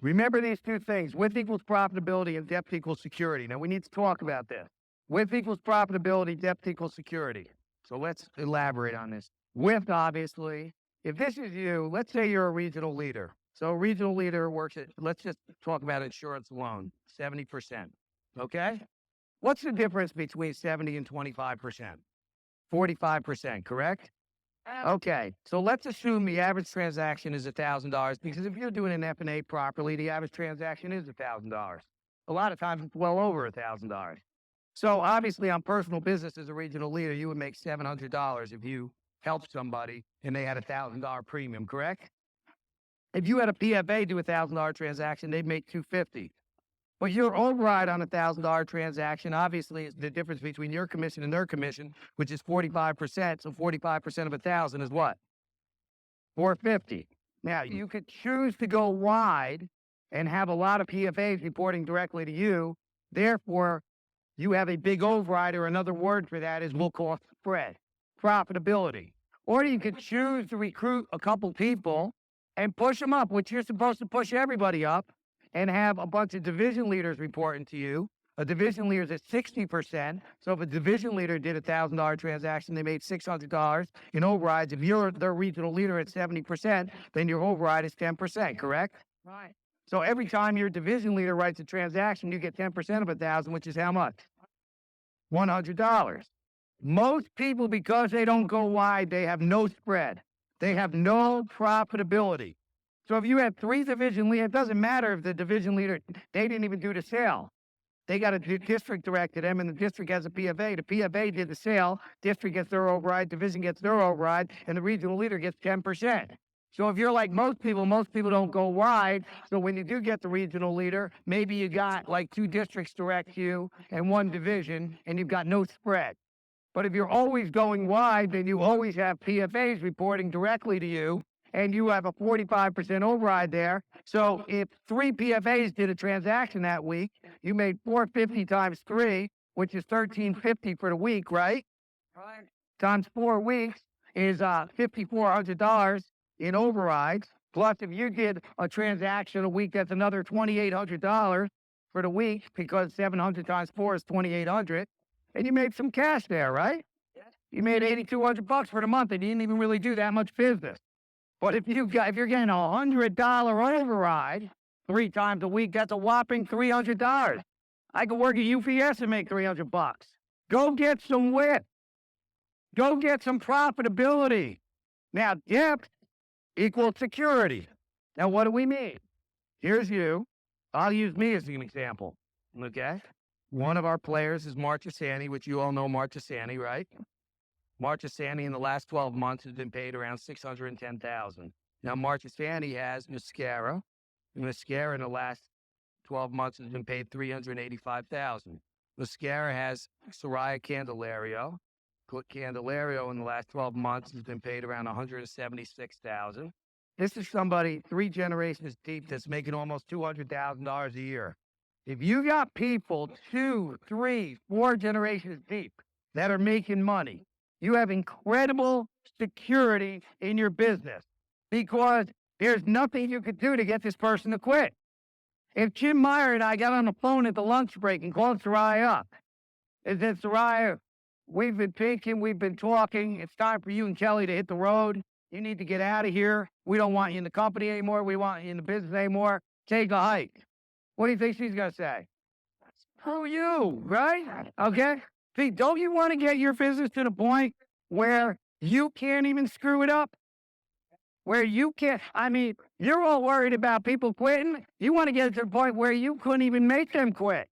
Remember these two things. Width equals profitability and depth equals security. Now, we need to talk about this. Width equals profitability, depth equals security. So let's elaborate on this. Width, obviously, if this is you, let's say you're a regional leader. So a regional leader works at, let's just talk about insurance alone, 70%. Okay? What's the difference between 70 and 25%? 45%, correct? Okay, so let's assume the average transaction is $1,000 because if you're doing an F&A properly, the average transaction is $1,000. A lot of times it's well over $1,000. So obviously on personal business as a regional leader, you would make $700 if you helped somebody and they had $1,000 premium, correct? If you had a PFA do $1,000 transaction, they'd make $250. But your override on $1,000 transaction, obviously, is the difference between your commission and their commission, which is 45%. So 45% of 1,000 is what? $450. Now, you could choose to go wide and have a lot of PFAs reporting directly to you. Therefore, you have a big override, or another word for that is we'll call spread, profitability. Or you could choose to recruit a couple people and push them up, which you're supposed to push everybody up, and have a bunch of division leaders reporting to you. A division leader is at 60%. So if a division leader did a $1,000 transaction, they made $600 in overrides. If you're their regional leader at 70%, then your override is 10%, correct? Right. So every time your division leader writes a transaction, you get 10% of 1,000, which is how much? $100. Most people, because they don't go wide, they have no spread. They have no profitability. So if you have 3 division leaders, it doesn't matter if the division leader, they didn't even do the sale. They got a district directed them, and the district has a PFA. The PFA did the sale, district gets their override, division gets their override, and the regional leader gets 10%. So if you're like most people don't go wide. So when you do get the regional leader, maybe you got like 2 districts direct you and 1 division, and you've got no spread. But if you're always going wide, then you always have PFAs reporting directly to you, and you have a 45% override there. So if 3 PFAs did a transaction that week, you made $450 times 3, which is $1,350 for the week, right? Right. Times 4 weeks is $5,400 in overrides. Plus, if you did a transaction a week, that's another $2,800 for the week, because 700 times 4 is $2,800, and you made some cash there, right? Yes. You made $8,200 for the month, and you didn't even really do that much business. But if you're getting a $100 override 3 times a week, that's a whopping $300. I could work at UPS and make $300. Go get some width. Go get some profitability. Now, depth equals security. Now, what do we mean? Here's you. I'll use me as an example. Okay? One of our players is Marchesani, which you all know Marchesani, right? Marchesani in the last 12 months has been paid around $610,000. Now, Marchesani has mascara. Mascara in the last 12 months has been paid $385,000. Mascara has Soraya Candelario. Candelario in the last 12 months has been paid around $176,000. This is somebody 3 generations deep that's making almost $200,000 a year. If you got people 2, 3, 4 generations deep that are making money, you have incredible security in your business, because there's nothing you could do to get this person to quit. If Jim Meyer and I got on the phone at the lunch break and called Soraya up and said, Soraya, we've been thinking, we've been talking, it's time for you and Kelly to hit the road. You need to get out of here. We don't want you in the company anymore. We want you in the business anymore. Take a hike. What do you think she's going to say? Screw you, right? Okay? See, don't you want to get your business to the point where you can't even screw it up? Where you can't, I mean, you're all worried about people quitting. You want to get to the point where you couldn't even make them quit.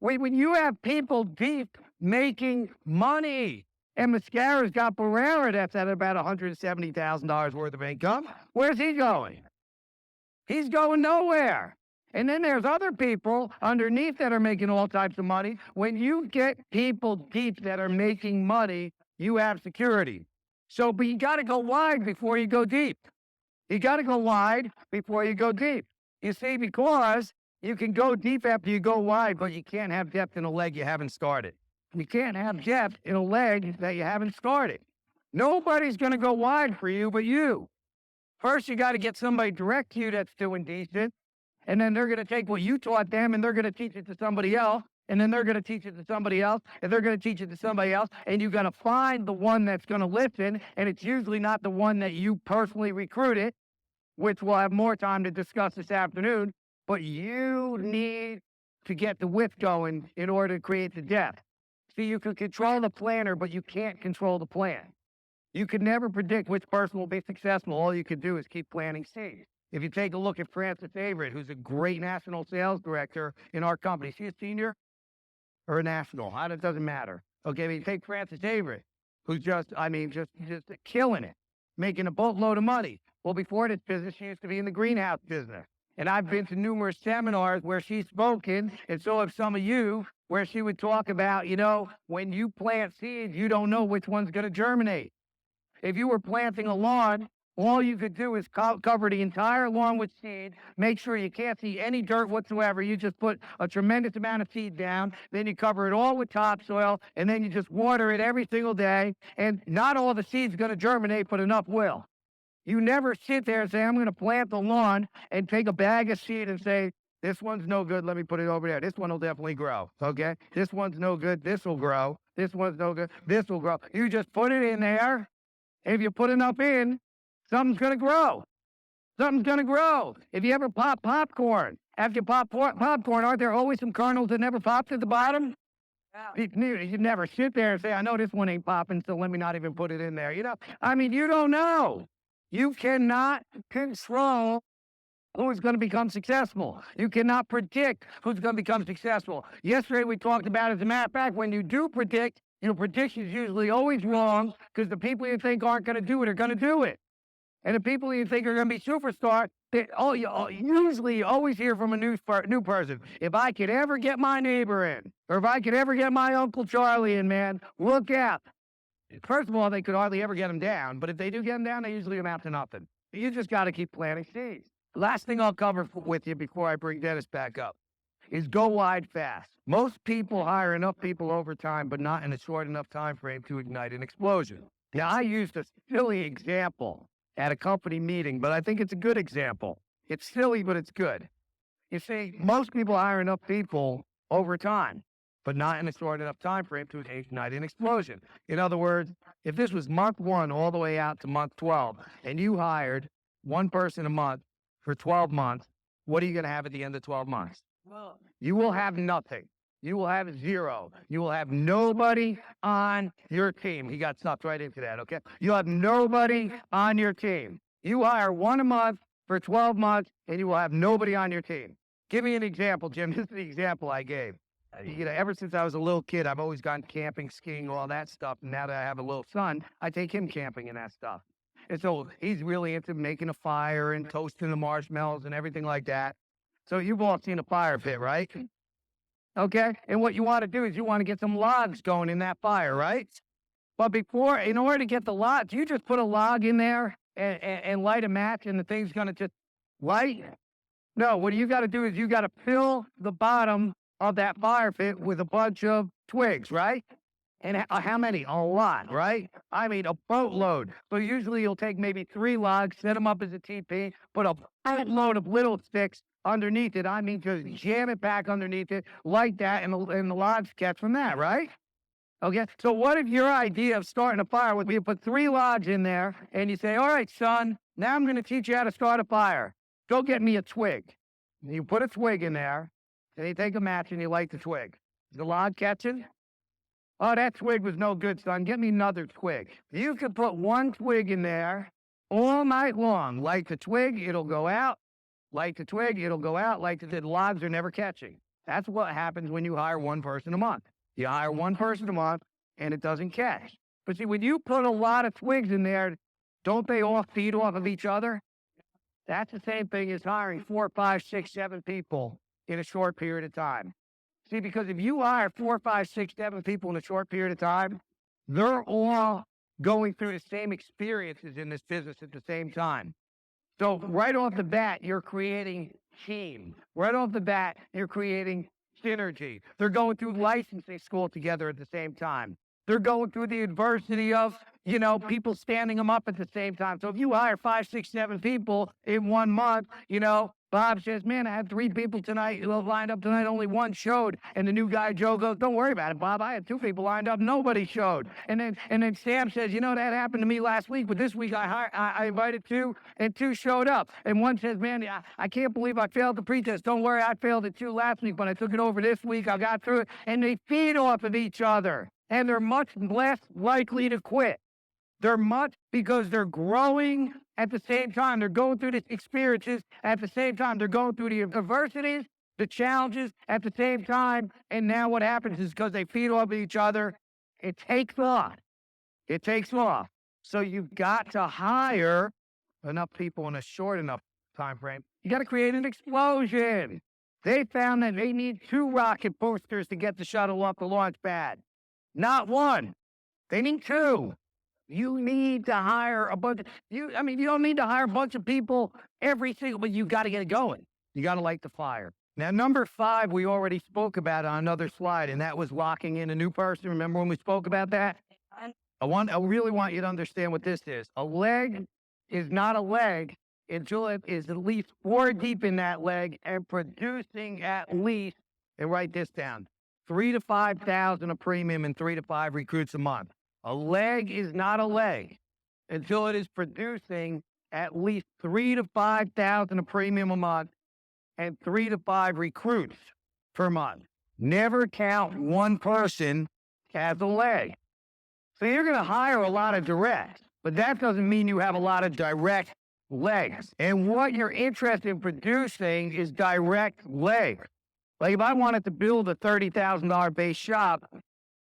When you have people deep making money, and Mascara's got Barrera that's at about $170,000 worth of income, where's he going? He's going nowhere. And then there's other people underneath that are making all types of money. When you get people deep that are making money, you have security. So, but you got to go wide before you go deep. You got to go wide before you go deep. You see, because you can go deep after you go wide, but you can't have depth in a leg you haven't started. You can't have depth in a leg that you haven't started. Nobody's going to go wide for you but you. First, you got to get somebody direct to you that's doing decent. and then they're going to take what you taught them and they're going to teach it to somebody else. And then they're going to teach it to somebody else, and they're going to teach it to somebody else, and you're going to find the one that's going to listen, and it's usually not the one that you personally recruited, which we'll have more time to discuss this afternoon, but you need to get the width going in order to create the depth. See, you can control the planner, but you can't control the plan. You can never predict which person will be successful. All you can do is keep planting seeds. If you take a look at Francis Averett, who's a great national sales director in our company, is he a senior or a national? It doesn't matter. Okay, but you take Francis Averett, who's just killing it, making a boatload of money. Well, before this business, she used to be in the greenhouse business. And I've been to numerous seminars where she's spoken, and so have some of you, where she would talk about, when you plant seeds, you don't know which one's going to germinate. If you were planting a lawn, all you could do is cover the entire lawn with seed, make sure you can't see any dirt whatsoever. You just put a tremendous amount of seed down, then you cover it all with topsoil, and then you just water it every single day, and not all the seed's going to germinate, but enough will. You never sit there and say, I'm going to plant the lawn and take a bag of seed and say, this one's no good, let me put it over there. This one will definitely grow, okay? This one's no good, this will grow. This one's no good, this will grow. You just put it in there. If you put enough in, something's going to grow. Something's going to grow. If you ever pop popcorn, after you pop popcorn, aren't there always some kernels that never popped at the bottom? You never sit there and say, I know this one ain't popping, so let me not even put it in there. You don't know. You cannot control who's going to become successful. You cannot predict who's going to become successful. Yesterday we talked about, as a matter of fact, when you do predict, your prediction's usually always wrong because the people you think aren't going to do it are going to do it. And the people you think are going to be superstars, you usually always hear from a new person. If I could ever get my neighbor in, or if I could ever get my Uncle Charlie in, man, look out. First of all, they could hardly ever get them down, but if they do get them down, they usually amount to nothing. You just got to keep planting seeds. Last thing I'll cover with you before I bring Dennis back up is go wide fast. Most people hire enough people over time, but not in a short enough time frame to ignite an explosion. Now, I used a silly example at a company meeting, but I think it's a good example. It's silly, but it's good. You see, most people hire enough people over time, but not in a short enough time frame to ignite an explosion. In other words, if this was month 1 all the way out to month 12, and you hired one person a month for 12 months, what are you going to have at the end of 12 months? You will have nothing. You will have zero. You will have nobody on your team. He got sucked right into that, okay? You'll have nobody on your team. You hire one a month for 12 months, and you will have nobody on your team. Give me an example, Jim. This is the example I gave. Ever since I was a little kid, I've always gone camping, skiing, all that stuff. And now that I have a little son, I take him camping and that stuff. And so he's really into making a fire and toasting the marshmallows and everything like that. So you've all seen a fire pit, right? Okay? And what you want to do is you want to get some logs going in that fire, right? But in order to get the logs, you just put a log in there and light a match and the thing's going to just light. No, what you got to do is you got to fill the bottom of that fire pit with a bunch of twigs, right? And how many? A lot, right? I mean, a boatload. So usually you'll take maybe 3 logs, set them up as a teepee, put a boatload of little sticks underneath it. I mean, just jam it back underneath it like that, and the logs catch from that, right? Okay, so what if your idea of starting a fire was you put 3 logs in there, and you say, all right, son, now I'm going to teach you how to start a fire. Go get me a twig. And you put a twig in there, and you take a match and you light the twig. Is the log catching? Oh, that twig was no good, son. Get me another twig. You could put 1 twig in there all night long. Light the twig, it'll go out. Light the twig, it'll go out. The logs are never catching. That's what happens when you hire one person a month. You hire one person a month, and it doesn't catch. But see, when you put a lot of twigs in there, don't they all feed off of each other? That's the same thing as hiring 4, 5, 6, 7 people in a short period of time. See, because if you hire 4, 5, 6, 7 people in a short period of time, they're all going through the same experiences in this business at the same time. So right off the bat, you're creating team. Right off the bat, you're creating synergy. They're going through licensing school together at the same time. They're going through the adversity of, people standing them up at the same time. So if you hire 5, 6, 7 people in 1 month, Bob says, man, I had 3 people tonight lined up tonight. Only 1 showed. And the new guy, Joe, goes, don't worry about it, Bob. I had 2 people lined up. Nobody showed. And then Sam says, you know, that happened to me last week, but this week I invited 2, and 2 showed up. And one says, man, I can't believe I failed the pretest. Don't worry, I failed it too last week, but I took it over this week. I got through it. And they feed off of each other. And they're much less likely to quit. Because they're growing at the same time. They're going through the experiences at the same time. They're going through the adversities, the challenges at the same time. And now what happens is because they feed off each other, it takes off. It takes off. So you've got to hire enough people in a short enough time frame. You got to create an explosion. They found that they need 2 rocket boosters to get the shuttle off the launch pad. Not 1. They need 2. You need to hire a bunch. You don't need to hire a bunch of people every single, but you got to get it going. You got to light the fire. Now, number 5, we already spoke about on another slide, and that was locking in a new person. Remember when we spoke about that? I really want you to understand what this is. A leg is not a leg until it is at least 4 deep in that leg and producing at least, and write this down, 3,000 to 5,000 a premium and 3 to 5 recruits a month. A leg is not a leg until it is producing at least 3,000 to 5,000 a premium a month and 3 to 5 recruits per month. Never count 1 person as a leg. So you're going to hire a lot of direct, but that doesn't mean you have a lot of direct legs. And what you're interested in producing is direct legs. Like if I wanted to build a $30,000 base shop,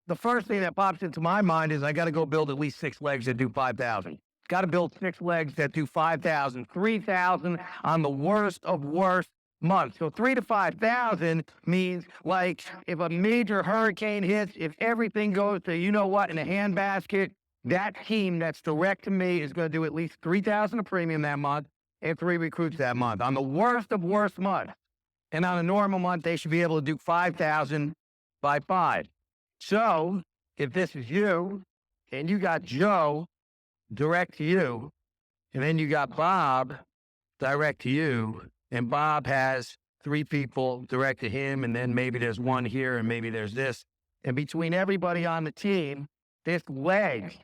the first thing that pops into my mind is I got to go build at least 6 legs that do 5,000. Got to build 6 legs that do 5,000, 3,000 on the worst of worst months. So 3,000 to 5,000 means like if a major hurricane hits, if everything goes to, you know what, in a handbasket, that team that's direct to me is going to do at least 3,000 a premium that month and 3 recruits that month on the worst of worst months. And on a normal month, they should be able to do 5,000 by 5. So, if this is you, and you got Joe direct to you, and then you got Bob direct to you, and Bob has 3 people direct to him, and then maybe there's 1 here, and maybe there's this. And between everybody on the team, this leg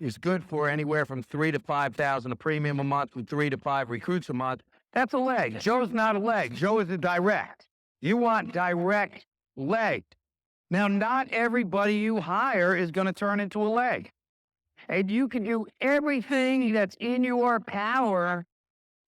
is good for anywhere from 3,000 to 5,000 a premium a month with 3 to 5 recruits a month. That's a leg. Joe's not a leg. Joe is a direct. You want direct leg. Now, not everybody you hire is going to turn into a leg. And you can do everything that's in your power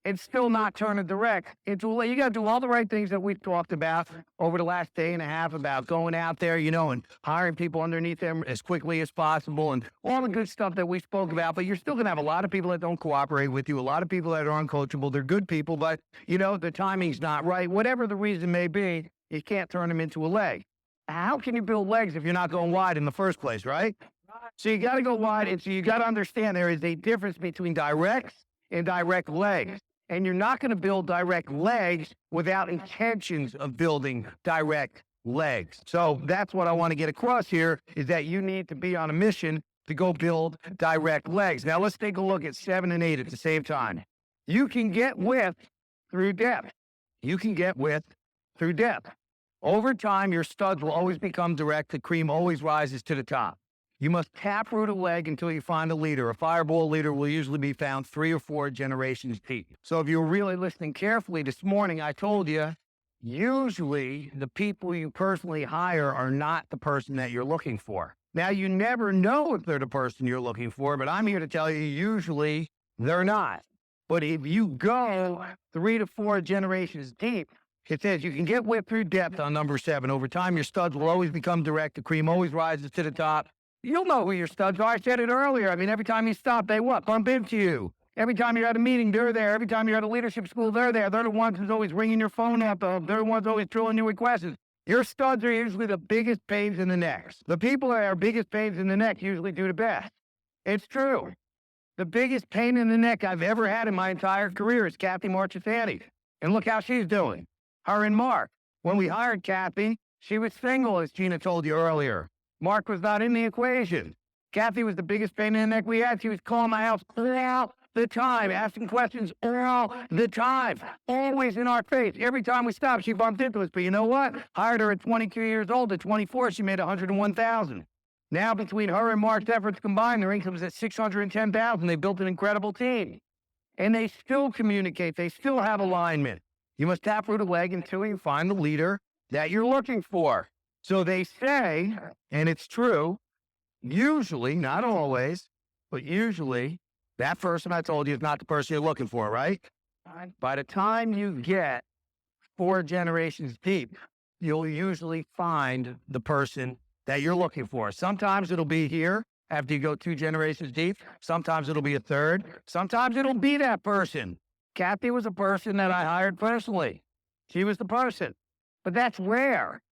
and still not turn a direct into a leg. You got to do all the right things that we've talked about over the last day and a half about going out there, and hiring people underneath them as quickly as possible and all the good stuff that we spoke about. But you're still going to have a lot of people that don't cooperate with you, a lot of people that are uncoachable. They're good people, but, the timing's not right. Whatever the reason may be, you can't turn them into a leg. How can you build legs if you're not going wide in the first place, right? So you got to go wide, and so you got to understand there is a difference between directs and direct legs. And you're not going to build direct legs without intentions of building direct legs. So that's what I want to get across here is that you need to be on a mission to go build direct legs. Now let's take a look at 7 and 8 at the same time. You can get width through depth. You can get width through depth. Over time, your studs will always become direct. The cream always rises to the top. You must taproot a leg until you find a leader. A fireball leader will usually be found 3 or 4 generations deep. So if you were really listening carefully this morning, I told you, usually the people you personally hire are not the person that you're looking for. Now, you never know if they're the person you're looking for, but I'm here to tell you, usually they're not. But if you go 3 to 4 generations deep, it says you can get width through depth on number 7. Over time, your studs will always become direct. The cream always rises to the top. You'll know who your studs are. I said it earlier. Every time you stop, they what? Bump into you. Every time you're at a meeting, they're there. Every time you're at a leadership school, they're there. They're the ones who's always ringing your phone up. They're the ones always drilling your requests. Your studs are usually the biggest pains in the neck. The people that are biggest pains in the neck usually do the best. It's true. The biggest pain in the neck I've ever had in my entire career is Kathy Marchesani. And look how she's doing. Her and Mark. When we hired Kathy, she was single, as Gina told you earlier. Mark was not in the equation. Kathy was the biggest pain in the neck we had. She was calling my house the time, asking questions all the time, always in our face. Every time we stopped, she bumped into us. But you know what? Hired her at 22 years old. At 24, she made $101,000. Now, between her and Mark's efforts combined, their income is at $610,000. They built an incredible team. And they still communicate. They still have alignment. You must taproot a leg until you find the leader that you're looking for. So they say, and it's true, usually, not always, but usually, that person I told you is not the person you're looking for, right? By the time you get 4 generations deep, you'll usually find the person that you're looking for. Sometimes it'll be here after you go 2 generations deep. Sometimes it'll be a third. Sometimes it'll be that person. Kathy was a person that I hired personally. She was the person. But that's rare.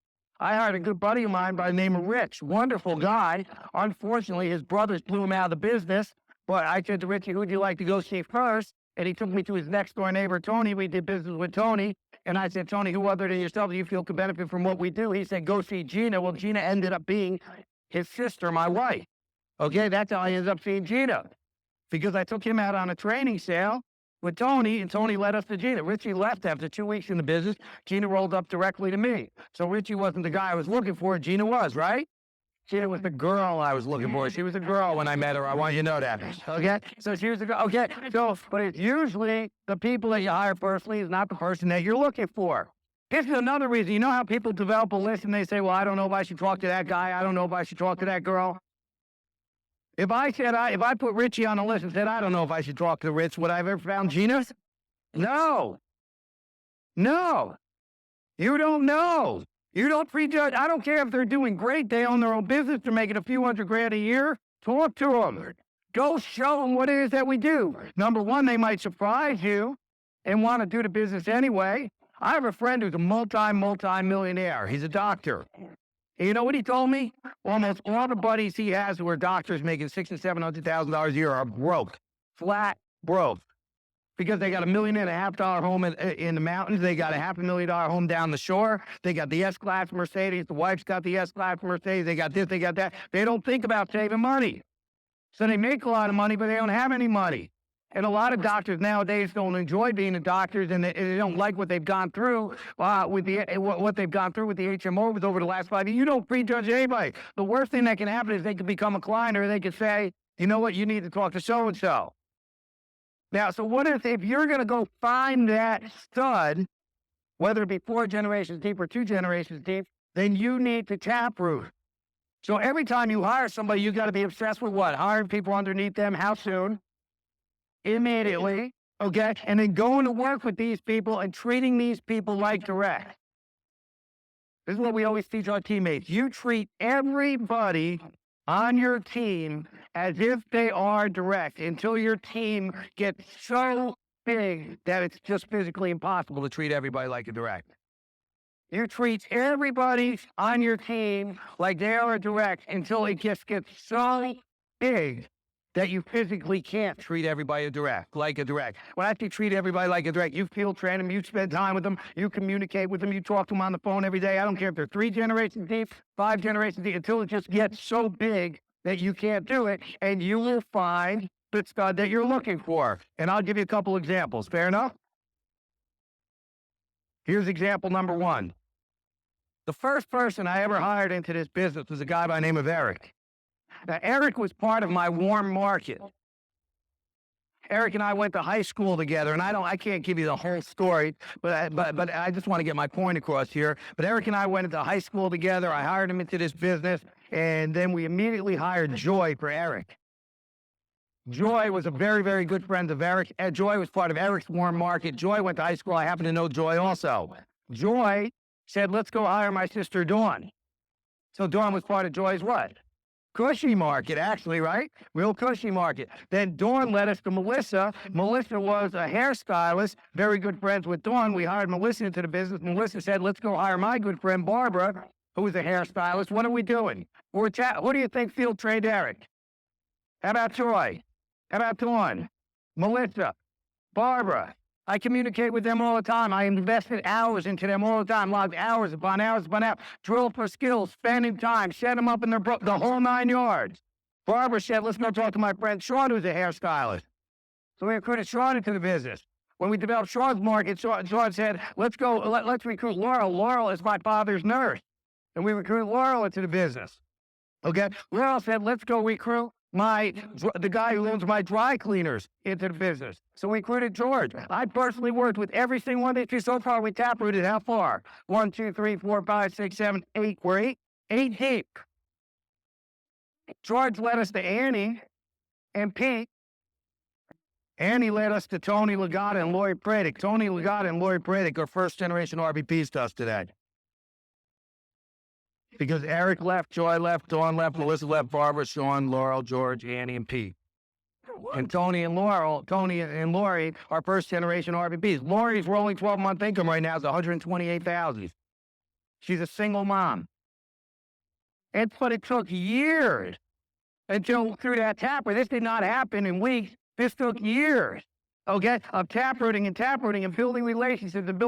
I hired a good buddy of mine by the name of Rich. Wonderful guy. Unfortunately, his brothers blew him out of the business. But I said to Richie, who'd you like to go see first? And he took me to his next door neighbor, Tony. We did business with Tony. And I said, Tony, who other than yourself do you feel could benefit from what we do? He said, go see Gina. Well, Gina ended up being his sister, my wife. Okay, that's how I ended up seeing Gina. Because I took him out on a training sale with Tony, and Tony led us to Gina. Richie left after 2 weeks in the business. Gina rolled up directly to me. So Richie wasn't the guy I was looking for. Gina was, right? Gina was the girl I was looking for. She was a girl when I met her. I want you to know that. Okay? So she was the girl. Okay. So, but it's usually the people that you hire personally is not the person that you're looking for. This is another reason. You know how people develop a list and they say, well, I don't know if I should talk to that guy. I don't know if I should talk to that girl. If I put Richie on the list and said, I don't know if I should talk to Rich, would I have ever found Gina? No. No. You don't know. You don't prejudge. I don't care if they're doing great. They own their own business. They're making a few $100,000 a year. Talk to them. Go show them what it is that we do. Number one, they might surprise you and want to do the business anyway. I have a friend who's a multi-millionaire. He's a doctor. And you know what he told me? Almost all the buddies he has who are doctors making $600,000 and $700,000 a year are broke. Flat broke. Because they got $1.5 million home in the mountains. They got a $500,000 home down the shore. They got the S-Class Mercedes. The wife's got the S-Class Mercedes. They got this, they got that. They don't think about saving money. So they make a lot of money, but they don't have any money. And a lot of doctors nowadays don't enjoy being the doctors, and they don't like what they've gone through with what they've gone through with the HMOs over the last 5 years. You don't prejudge anybody. The worst thing that can happen is they could become a client, or they could say, you know what, you need to talk to so-and-so. Now, so what if you're going to go find that stud, whether it be 4 generations deep or 2 generations deep, then you need to taproot. So every time you hire somebody, you got to be obsessed with what? Hiring people underneath them. How soon? Immediately. Okay? And then going to work with these people and treating these people like direct. This is what we always teach our teammates. You treat everybody on your team as if they are direct until your team gets so big that it's just physically impossible to treat everybody like a direct. You treat everybody on your team like they are a direct until it just gets so big that you physically can't treat everybody like a direct. When I say treat everybody like a direct, you field train them, you spend time with them, you communicate with them, you talk to them on the phone every day. I don't care if they're 3 generations deep, 5 generations deep, until it just gets so big that you can't do it, and you will find the stud that you're looking for. And I'll give you a couple examples. Fair enough? Here's example number 1. The first person I ever hired into this business was a guy by the name of Eric. Now, Eric was part of my warm market. Eric and I went to high school together, and I can't give you the whole story, but I just want to get my point across here. But Eric and I went into high school together. I hired him into this business, and then we immediately hired Joy for Eric. Joy was a very, very good friend of Eric. Joy was part of Eric's warm market. Joy went to high school. I happen to know Joy also. Joy said, let's go hire my sister Dawn. So Dawn was part of Joy's what? Cushy market, actually, right? Real cushy market. Then Dawn led us to Melissa. Melissa was a hairstylist, very good friends with Dawn. We hired Melissa into the business. Melissa said, let's go hire my good friend Barbara, who was a hairstylist. What are we doing? Who do you think field trained Eric? How about Joy? How about Dawn? Melissa? Barbara? I communicate with them all the time. I invested hours into them all the time, logged hours upon hours upon hours, drill for skills, spending time, set them up in the whole 9 yards. Barbara said, let's go talk to my friend Sean, who's a hairstylist. So we recruited Sean into the business. When we developed Sean's market, Sean said, let's recruit Laurel. Laurel is my father's nurse. And we recruited Laurel into the business. Okay? Laurel said, let's go recruit the guy who owns my dry cleaners into the business. So we recruited George. I personally worked with every single one of these people. So far, we taprooted how far? 1, 2, 3, 4, 5, 6, 7, 8. We're eight deep. George led us to Annie and Pete. Annie led us to Tony Legata and Lori Pradick. Tony Legata and Lori Pradick are first-generation RVPs to us today. Because Eric left, Joy left, Dawn left, Melissa left, Barbara, Sean, Laurel, George, Annie, and Pete. And Tony and Lori are first-generation RVPs. Lori's rolling 12-month income right now is $128,000. She's a single mom. But it took years until through that taproot. This did not happen in weeks. This took years, okay, of taprooting and building relationships and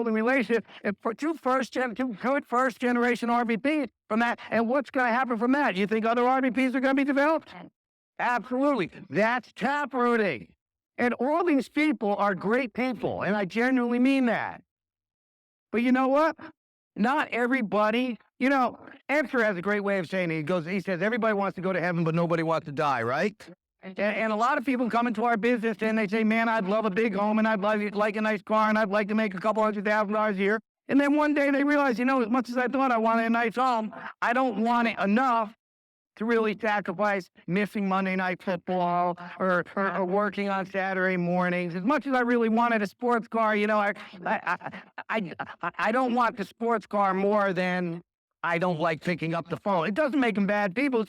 and for two good first-generation RVPs from that. And what's going to happen from that? You think other RVPs are going to be developed? Absolutely. That's taprooting. And all these people are great people, and I genuinely mean that. But you know what? Not everybody, Esther has a great way of saying it. He says, everybody wants to go to heaven, but nobody wants to die, right? And a lot of people come into our business and they say, man, I'd love a big home and I'd like a nice car and I'd like to make a couple $100,000 a year. And then one day they realize, as much as I thought I wanted a nice home, I don't want it enough to really sacrifice missing Monday Night Football or working on Saturday mornings. As much as I really wanted a sports car, I don't want the sports car more than I don't like picking up the phone. It doesn't make them bad people.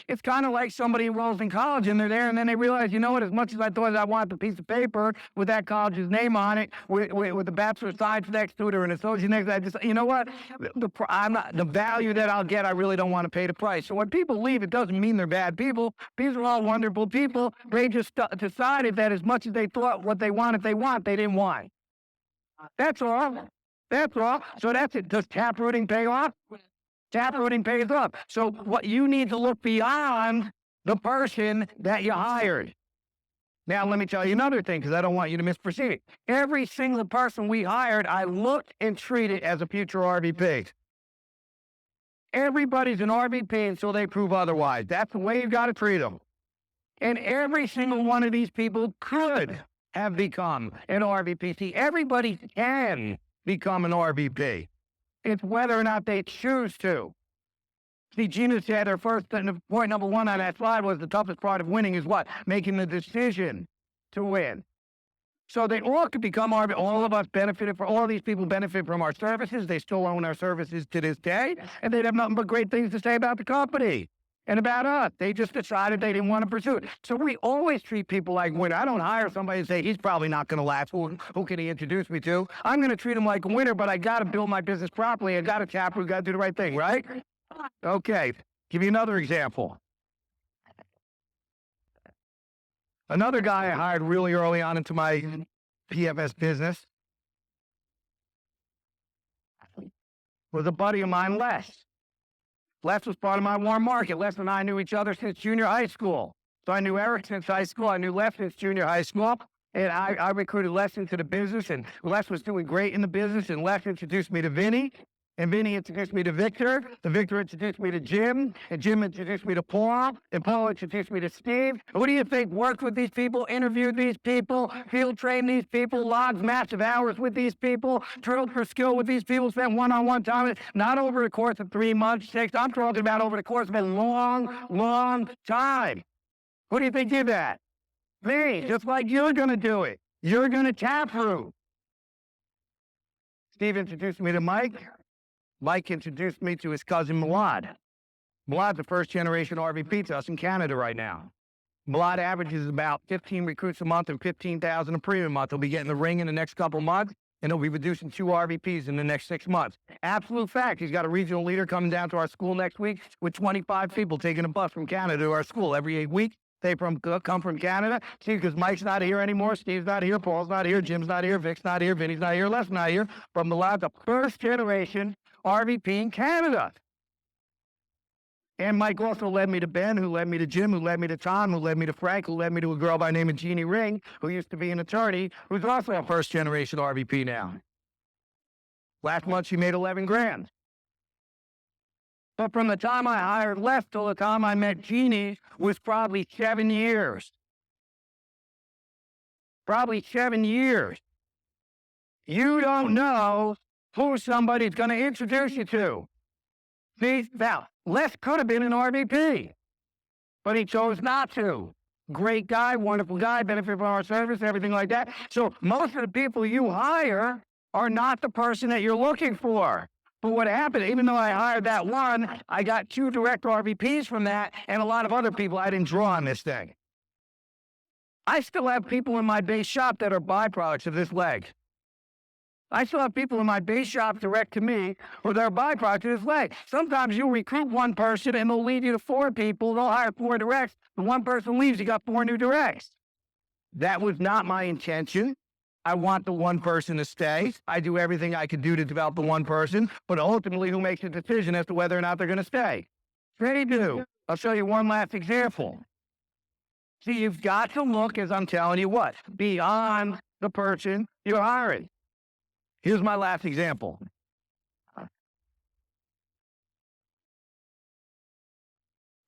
It's kind of like somebody enrolls in college and they're there and then they realize, as much as I thought I wanted the piece of paper with that college's name on it, with the bachelor's science next to it or an associate next to it, I just, the value that I'll get, I really don't want to pay the price. So when people leave, it doesn't mean they're bad people. These are all wonderful people. They just decided that as much as they thought what they didn't want. That's all. So that's it. Does taprooting pay off? Taprooting pays up. So what you need to look beyond the person that you hired. Now, let me tell you another thing, because I don't want you to misperceive it. Every single person we hired, I looked and treated as a future RVP. Everybody's an RVP until they prove otherwise. That's the way you've got to treat them. And every single one of these people could have become an RVP. See, everybody can become an RVP. It's whether or not they choose to. See, Gina said her first, point number one on that slide was the toughest part of winning is what? Making the decision to win. So they all could become RVPs. All of us benefited from, all these people benefit from our services. They still own our services to this day. And they'd have nothing but great things to say about the company and about us. They just decided they didn't want to pursue it. So we always treat people like winners. I don't hire somebody and say, he's probably not going to last. Who can he introduce me to? I'm going to treat him like a winner, but I got to build my business properly. I got to taproot, got to do the right thing, right? Okay. Give you another example. Another guy I hired really early on into my PFS business was a buddy of mine, Les. Les was part of my warm market. Les and I knew each other since junior high school. So I knew Eric since high school. I knew Les since junior high school. And I recruited Les into the business. And Les was doing great in the business. And Les introduced me to Vinny. And Vinny introduced me to Victor. And Victor introduced me to Jim. And Jim introduced me to Paul. And Paul introduced me to Steve. And what do you think? Worked with these people, interviewed these people, field trained these people, logged massive hours with these people, drilled for skill with these people, spent one-on-one time. Not over the course of 3 months, 6. I'm talking about over the course of a long time. Who do you think did that? Me, just like you're going to do it. You're going to taproot. Steve introduced me to Mike. Mike introduced me to his cousin, Milad. Milad's a first-generation RVP to us in Canada right now. Milad averages about 15 recruits a month and 15,000 a premium month. He'll be getting the ring in the next couple months, and he'll be reducing 2 RVPs in the next 6 months. Absolute fact. He's got a regional leader coming down to our school next week with 25 people taking a bus from Canada to our school every 8 weeks. They come from Canada. See, because Mike's not here anymore, Steve's not here, Paul's not here, Jim's not here, Vic's not here, Vinny's not here, Les not here. From Milad's a first-generation RVP in Canada. And Mike also led me to Ben, who led me to Jim, who led me to Tom, who led me to Frank, who led me to a girl by the name of Jeannie Ring, who used to be an attorney, who's also a first-generation RVP now. Last month, she made 11 grand. But from the time I hired left till the time I met Jeannie was probably 7 years. Probably 7 years. You don't know who somebody's going to introduce you to. See, now, Les could have been an RVP, but he chose not to. Great guy, wonderful guy, benefit from our service, everything like that. So most of the people you hire are not the person that you're looking for. But what happened, even though I hired that one, I got 2 direct RVPs from that and a lot of other people I didn't draw on this thing. I still have people in my base shop that are byproducts of this leg. I still have people in my base shop direct to me or they're byproducts of this leg. Sometimes you'll recruit one person and they'll lead you to 4 people. They'll hire 4 directs. When one person leaves, you got 4 new directs. That was not my intention. I want the one person to stay. I do everything I can do to develop the one person, but ultimately who makes a decision as to whether or not they're going to stay? They do. I'll show you one last example. See, you've got to look, as I'm telling you what, beyond the person you're hiring. Here's my last example.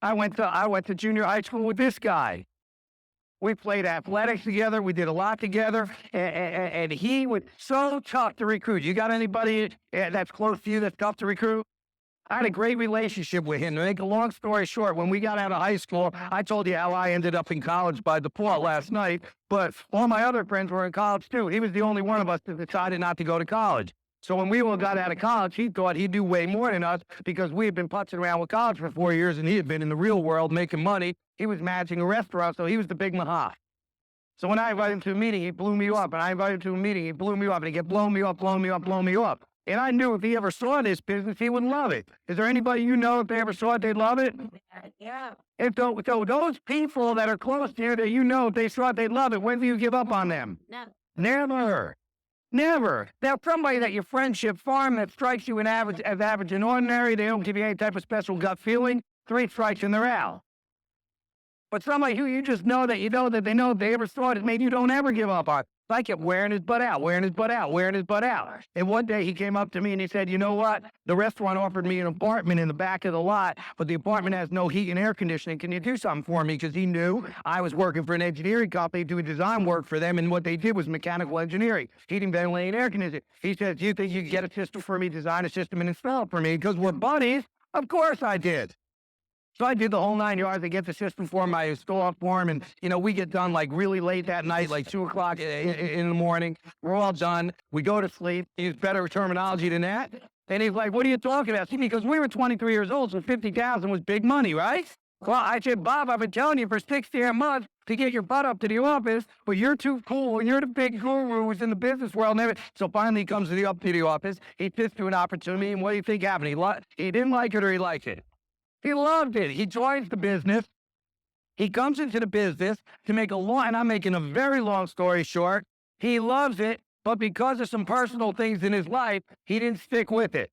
I went to junior high school with this guy. We played athletics together. We did a lot together, and he was so tough to recruit. You got anybody that's close to you that's tough to recruit? I had a great relationship with him. To make a long story short, when we got out of high school, I told you how I ended up in college by default last night, but all my other friends were in college too. He was the only one of us that decided not to go to college. So when we all got out of college, he thought he'd do way more than us because we had been putzing around with college for 4 years and he had been in the real world making money. He was managing a restaurant, so he was the big maha. So when I invited him to a meeting, he blew me up, and I invited him to a meeting, he blew me up, and he kept blowing me up, blowing me up, blowing me up. And I knew if he ever saw this business, he would love it. Is there anybody you know if they ever saw it, they'd love it? Yeah. And so those people that are close to you that you know if they saw it, they'd love it. When do you give up on them? No. Never. Never. Now, somebody that your friendship farm that strikes you as average and ordinary, they don't give you any type of special gut feeling, 3 strikes and they're out. But somebody who you just know that they know if they ever saw it, maybe you don't ever give up on. I kept wearing his butt out, wearing his butt out, wearing his butt out. And one day he came up to me and he said, you know what? The restaurant offered me an apartment in the back of the lot, but the apartment has no heat and air conditioning. Can you do something for me? Because he knew I was working for an engineering company doing design work for them, and what they did was mechanical engineering, heating, ventilating, air conditioning. He said, do you think you could get a system for me, design a system, and install it for me? Because we're buddies. Of course I did. So I did the whole 9 yards. I get the system for him. I install it for him. And, we get done like really late that night, like 2 o'clock in the morning. We're all done. We go to sleep. He used better terminology than that. And he's like, what are you talking about? See, because we were 23 years old, so $50,000 was big money, right? Well, I said, Bob, I've been telling you for 60 months to get your butt up to the office, but you're too cool, and you're the big guru who's in the business world. So finally he comes up to the office. He sits to an opportunity, and what do you think happened? He didn't like it or he liked it? He loved it. He joins the business. He comes into the business to make and I'm making a very long story short. He loves it, but because of some personal things in his life, he didn't stick with it.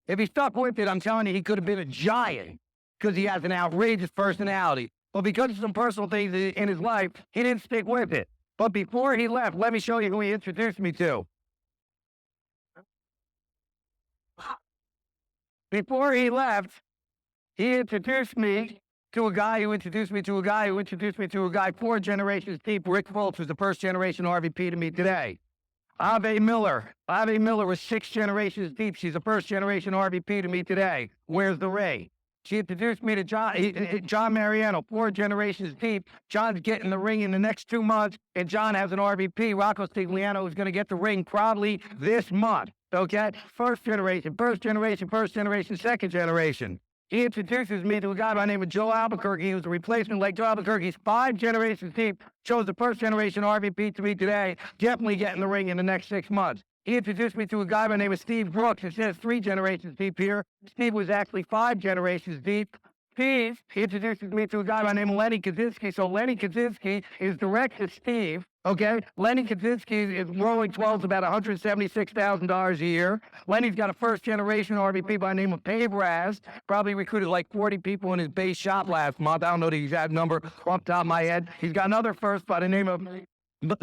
If he stuck with it, I'm telling you, he could have been a giant because he has an outrageous personality. But because of some personal things in his life, he didn't stick with it. But before he left, let me show you who he introduced me to. Before he left, he introduced me to a guy who introduced me to a guy who introduced me to a guy 4 generations deep. Rick Fultz was the first generation RVP to me today. Ave Miller. Ave Miller was 6 generations deep. She's the first generation RVP to me today. Where's the Ray? She introduced me to John Mariano, 4 generations deep. John's getting the ring in the next 2 months, and John has an RVP, Rocco Stigliano, who's going to get the ring probably this month. Okay? First generation, second generation. He introduces me to a guy by the name of Joe Albuquerque, who's a replacement like Joe Albuquerque's 5 generations deep, chose the first generation RVP to me today, definitely getting the ring in the next 6 months. He introduced me to a guy by the name of Steve Brooks. It says 3 generations deep here. Steve was actually 5 generations deep. Steve introduces me to a guy by the name of Lenny Kaczynski. So Lenny Kaczynski is direct to Steve. Okay, Lenny Kaczynski is growing 12 about $176,000 a year. Lenny's got a first-generation RVP by the name of Pave Raz. Probably recruited like 40 people in his base shop last month. I don't know the exact number off the top of my head. He's got another first by the name of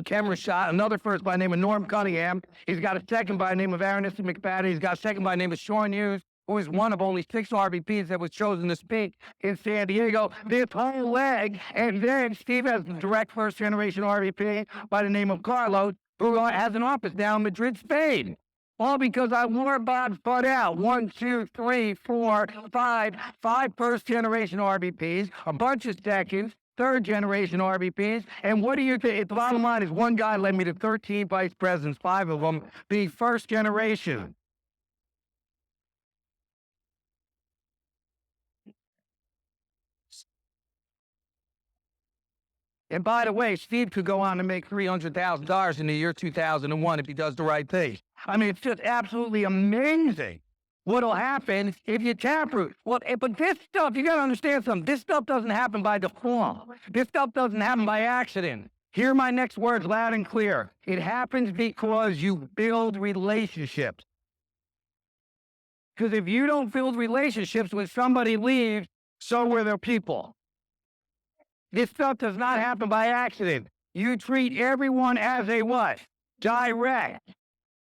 camera shot, another first by the name of Norm Cunningham. He's got a second by the name of Aaron McFadden. He's got a second by the name of Sean Hughes, who is one of only 6 RVPs that was chosen to speak in San Diego this whole leg. And then Steve has a direct first-generation RVP by the name of Carlos, who has an office down in Madrid, Spain. All because I wore Bob's butt out. 1, 2, 3, 4, 5 first-generation RVPs, a bunch of seconds, third-generation RVPs. And what do you think? The bottom line is one guy led me to 13 vice presidents, 5 of them being first-generation. And by the way, Steve could go on to make $300,000 in the year 2001 if he does the right thing. I mean, it's just absolutely amazing what'll happen if you taproot. Well, but this stuff, you got to understand something. This stuff doesn't happen by default. This stuff doesn't happen by accident. Hear my next words loud and clear. It happens because you build relationships. Because if you don't build relationships when somebody leaves, so will their people. This stuff does not happen by accident. You treat everyone as a what? Direct.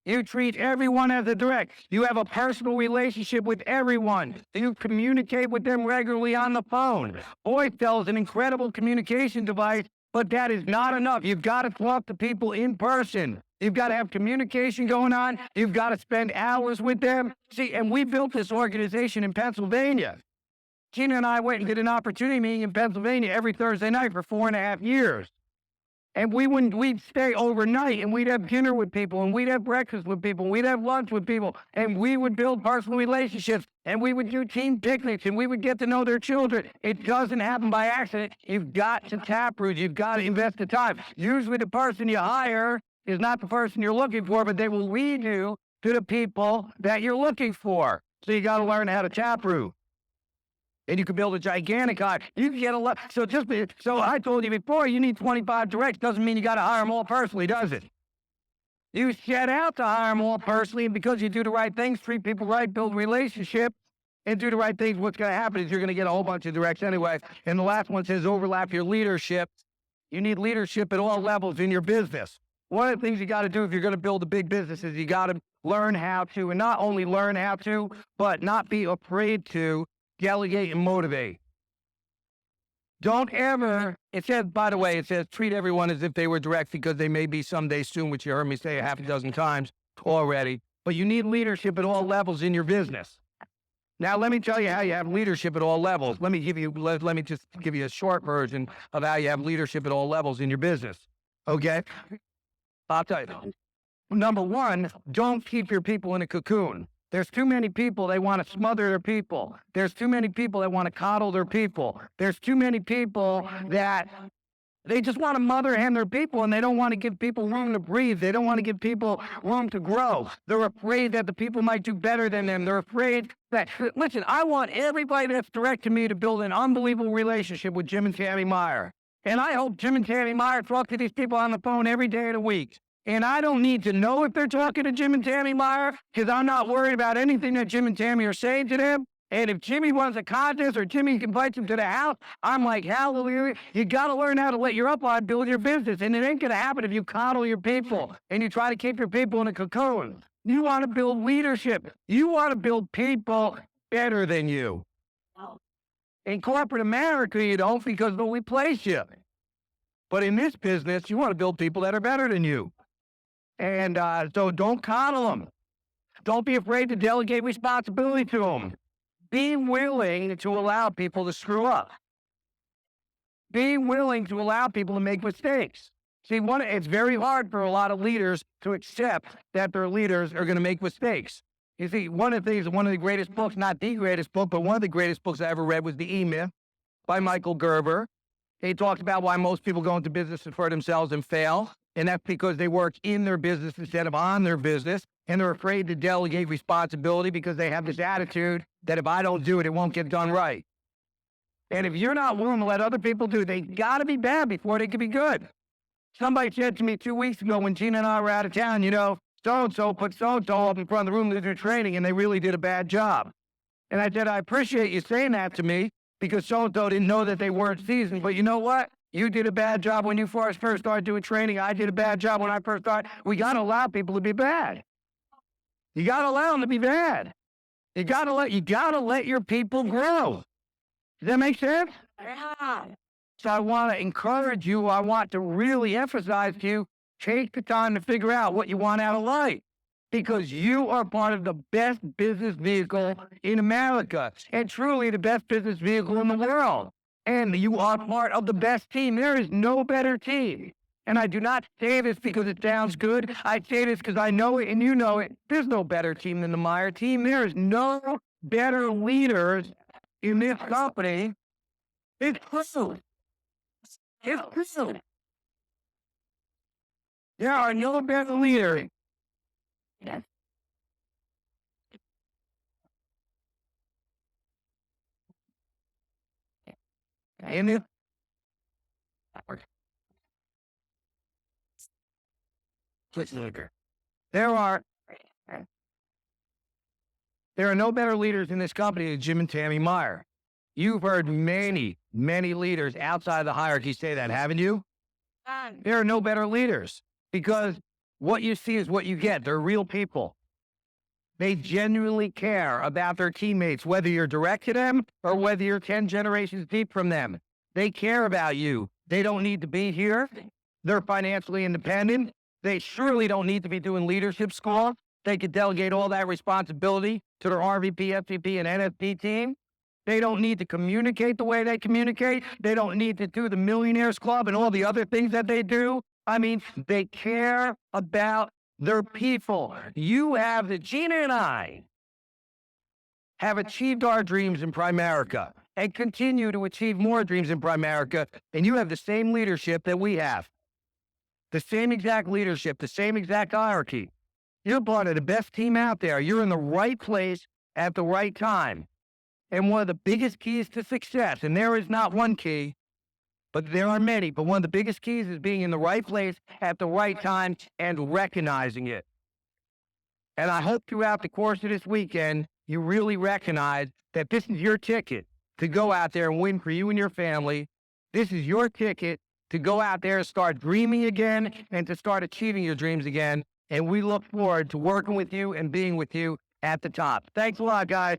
You treat everyone as a direct. You have a personal relationship with everyone. You communicate with them regularly on the phone. Voicemail is an incredible communication device, but that is not enough. You've got to talk to people in person. You've got to have communication going on. You've got to spend hours with them. See, and we built this organization in Pennsylvania. Tina and I went and did an opportunity meeting in Pennsylvania every Thursday night for 4.5 years. And we'd stay overnight and we'd have dinner with people and we'd have breakfast with people and we'd have lunch with people and we would build personal relationships and we would do team picnics and we would get to know their children. It doesn't happen by accident. You've got to taproot. You've got to invest the time. Usually the person you hire is not the person you're looking for, but they will lead you to the people that you're looking for. So you got to learn how to taproot. And you can build a gigantic hive. You can get a lot. So I told you before, you need 25 directs. Doesn't mean you got to hire them all personally, does it? You set out to hire them all personally, and because you do the right things, treat people right, build relationships, and do the right things, what's going to happen is you're going to get a whole bunch of directs anyway. And the last one says overlap your leadership. You need leadership at all levels in your business. One of the things you got to do if you're going to build a big business is you got to learn how to, and not only learn how to, but not be afraid to delegate and motivate. Don't ever, it says, by the way, it says treat everyone as if they were direct because they may be someday soon, which you heard me say a half a dozen times already. But you need leadership at all levels in your business. Now, let me tell you how you have leadership at all levels. Let me just give you a short version of how you have leadership at all levels in your business. Okay? I'll tell you. Number one, don't keep your people in a cocoon. There's too many people, they want to smother their people. There's too many people that want to coddle their people. There's too many people that they just want to mother hen their people and they don't want to give people room to breathe. They don't want to give people room to grow. They're afraid that the people might do better than them. They're afraid that, listen, I want everybody that's direct to me to build an unbelievable relationship with Jim and Tammy Meyer. And I hope Jim and Tammy Meyer talk to these people on the phone every day of the week. And I don't need to know if they're talking to Jim and Tammy Meyer because I'm not worried about anything that Jim and Tammy are saying to them. And if Jimmy wants a contest or Jimmy invites him to the house, I'm like, hallelujah. You got to learn how to let your upline build your business. And it ain't going to happen if you coddle your people and you try to keep your people in a cocoon. You want to build leadership. You want to build people better than you. In corporate America, you don't because they'll replace you. But in this business, you want to build people that are better than you. And so don't coddle them. Don't be afraid to delegate responsibility to them. Be willing to allow people to screw up. Be willing to allow people to make mistakes. See, it's very hard for a lot of leaders to accept that their leaders are going to make mistakes. You see, one of the greatest books, not the greatest book, but one of the greatest books I ever read was The E-Myth by Michael Gerber. He talks about why most people go into business for themselves and fail. And that's because they work in their business instead of on their business. And they're afraid to delegate responsibility because they have this attitude that if I don't do it, it won't get done right. And if you're not willing to let other people do, they got to be bad before they can be good. Somebody said to me 2 weeks ago when Gina and I were out of town, so-and-so put so-and-so up in front of the room to do training, and they really did a bad job. And I said, I appreciate you saying that to me because so-and-so didn't know that they weren't seasoned. But you know what? You did a bad job when you first started doing training. I did a bad job when I first started. We got to allow people to be bad. You got to allow them to be bad. You got to let your people grow. Does that make sense? Yeah. So I want to encourage you. I want to really emphasize to you, take the time to figure out what you want out of life. Because you are part of the best business vehicle in America and truly the best business vehicle in the world. And you are part of the best team. There is no better team. And I do not say this because it sounds good. I say this because I know it and you know it. There's no better team than the Meyer team. There is no better leaders in this company. It's true. It's true. There are no better leaders. Yes. In this there are no better leaders in this company than Jim and Tammy Meyer. You've heard many, many leaders outside the hierarchy say that, haven't you? There are no better leaders because what you see is what you get. They're real people. They genuinely care about their teammates, whether you're direct to them or whether you're 10 generations deep from them. They care about you. They don't need to be here. They're financially independent. They surely don't need to be doing leadership school. They could delegate all that responsibility to their RVP, FVP, and NFP team. They don't need to communicate the way they communicate. They don't need to do the Millionaires Club and all the other things that they do. I mean, they care about their people. Gina and I have achieved our dreams in Primerica and continue to achieve more dreams in Primerica. And you have the same leadership that we have. The same exact leadership, the same exact hierarchy. You're part of the best team out there. You're in the right place at the right time. And one of the biggest keys to success, and there is not one key, but there are many, but one of the biggest keys is being in the right place at the right time and recognizing it. And I hope throughout the course of this weekend, you really recognize that this is your ticket to go out there and win for you and your family. This is your ticket to go out there and start dreaming again and to start achieving your dreams again. And we look forward to working with you and being with you at the top. Thanks a lot, guys.